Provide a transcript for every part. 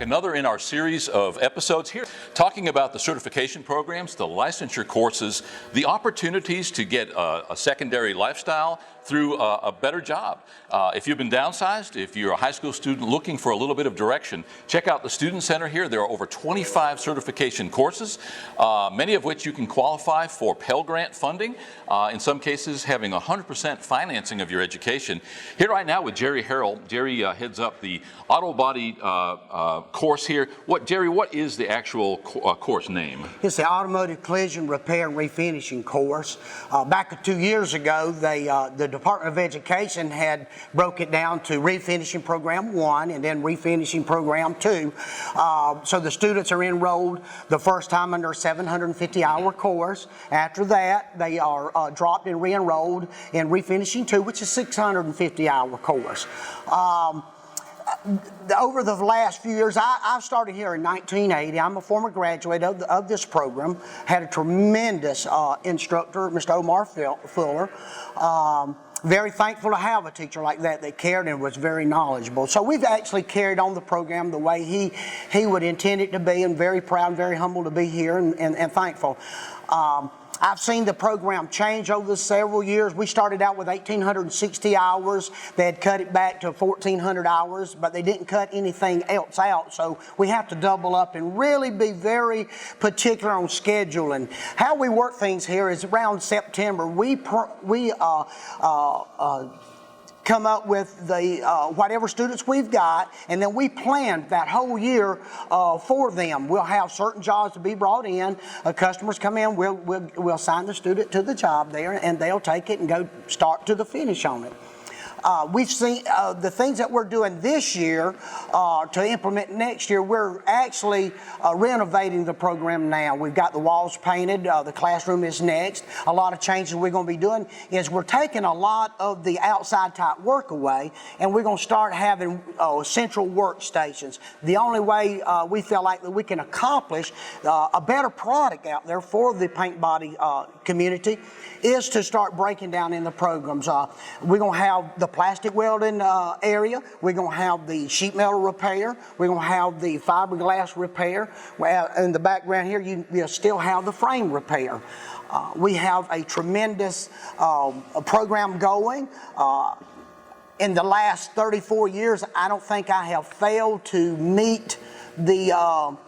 back, another in our series of episodes here, talking about the certification programs, the licensure courses, the opportunities to get a secondary lifestyle through a better job. If you've been downsized, if you're a high school student looking for a little bit of direction, check out the Student Center here. There are over 25 certification courses, many of which you can qualify for Pell Grant funding, in some cases having 100% financing of your education. Here right now with Jerry Harrell. Jerry heads up the auto body course here. Jerry, what is the actual course name? It's the Automotive Collision Repair and Refinishing course. Back 2 years ago, the Department of Education had broke it down to Refinishing Program 1 and then Refinishing Program 2. So the students are enrolled the first time under a 750-hour course. After that, they are dropped and re-enrolled in Refinishing 2, which is a 650-hour course. Over the last few years, I started here in 1980. I'm a former graduate of this program. Had a tremendous instructor, Mr. Omar Fuller. Very thankful to have a teacher like that cared and was very knowledgeable. So we've actually carried on the program the way he would intend it to be, and very proud and very humble to be here and thankful. I've seen the program change over the several years. We started out with 1,860 hours. They had cut it back to 1,400 hours, but they didn't cut anything else out. So we have to double up and really be very particular on scheduling. How we work things here is around September, we come up with the whatever students we've got, and then we plan that whole year for them. We'll have certain jobs to be brought in. Customers come in, we'll assign the student to the job there, and they'll take it and go start to the finish on it. We've seen the things that we're doing this year to implement next year. We're actually renovating the program now. We've got the walls painted. The classroom is next. A lot of changes we're going to be doing is we're taking a lot of the outside type work away, and we're going to start having central workstations. The only way we feel like that we can accomplish a better product out there for the paint body community is to start breaking down in the programs. We're going to have the plastic welding area. We're going to have the sheet metal repair. We're going to have the fiberglass repair. Well, in the background here, you still have the frame repair. We have a tremendous program going. In the last 34 years, I don't think I have failed to meet the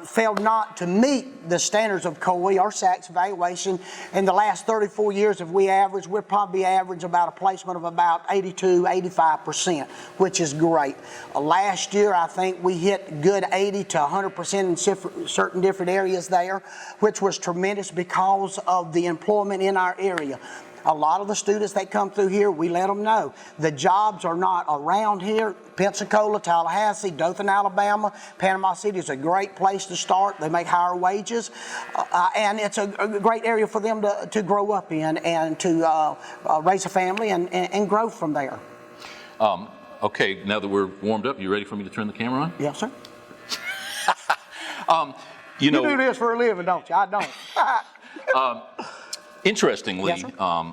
failed not to meet the standards of COE or SACS evaluation. In the last 34 years, if we'll probably average about a placement of about 82-85%, which is great. Last year, I think we hit good 80 to 100% in certain different areas there, which was tremendous because of the employment in our area. A lot of the students that come through here, we let them know the jobs are not around here. Pensacola, Tallahassee, Dothan, Alabama, Panama City is a great place to start. They make higher wages, and it's a great area for them to grow up in and to raise a family and grow from there. Okay, now that we're warmed up, you ready for me to turn the camera on? Yes, sir. You know, you do this for a living, don't you? I don't. Interestingly, yes,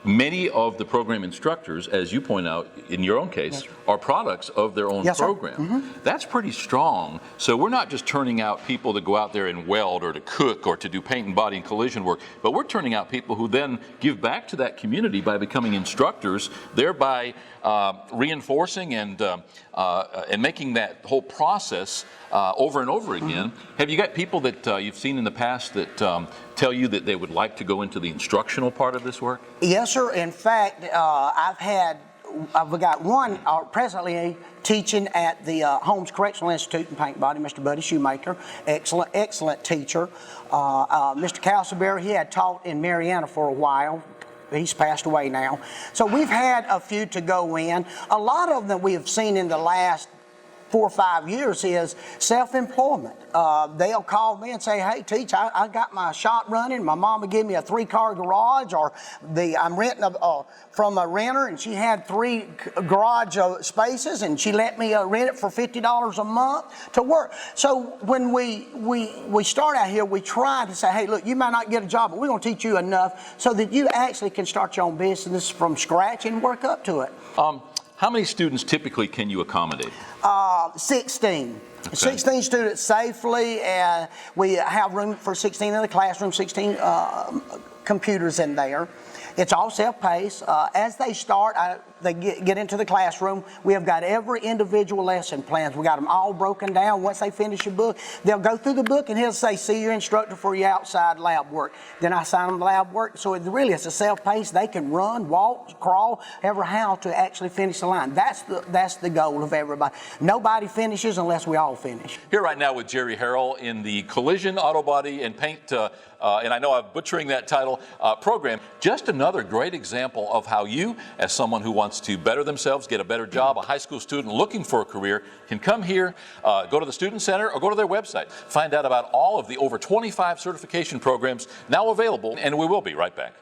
many of the program instructors, as you point out in your own case, yes, are products of their own yes, program. Mm-hmm. That's pretty strong. So we're not just turning out people to go out there and weld or to cook or to do paint and body and collision work, but we're turning out people who then give back to that community by becoming instructors, thereby reinforcing and making that whole process over and over again. Mm-hmm. Have you got people that you've seen in the past that tell you that they would like to go into the instructional part of this work? Yes, sir. In fact, I've got one presently teaching at the Holmes Correctional Institute in Paint Body, Mr. Buddy Shoemaker, excellent teacher. Mr. Castleberry, he had taught in Mariana for a while. He's passed away now. So we've had a few to go in. A lot of them we have seen in the last 4 or 5 years is self-employment. They'll call me and say, hey, Teach, I got my shop running. My mama gave me a 3-car garage, or I'm renting from a renter, and she had 3 garage spaces, and she let me rent it for $50 a month to work. So when we start out here, we try to say, hey, look, you might not get a job, but we're going to teach you enough so that you actually can start your own business from scratch and work up to it. How many students typically can you accommodate? 16. Okay. 16 students safely, and we have room for 16 in the classroom, 16 computers in there. It's all self-paced. As they start, they get into the classroom, we have got every individual lesson plans. We got them all broken down. Once they finish a book, they'll go through the book and he'll say, see your instructor for your outside lab work. Then I assign them lab work. So it's a self-paced. They can run, walk, crawl, ever how to actually finish the line. That's the goal of everybody. Nobody finishes unless we all finish. Here right now with Jerry Harrell in the Collision Auto Body and Paint, and I know I'm butchering that title, program. Just another great example of how you, as someone who wants to better themselves, get a better job, a high school student looking for a career, can come here, go to the Student Center, or go to their website. Find out about all of the over 25 certification programs now available, and we will be right back.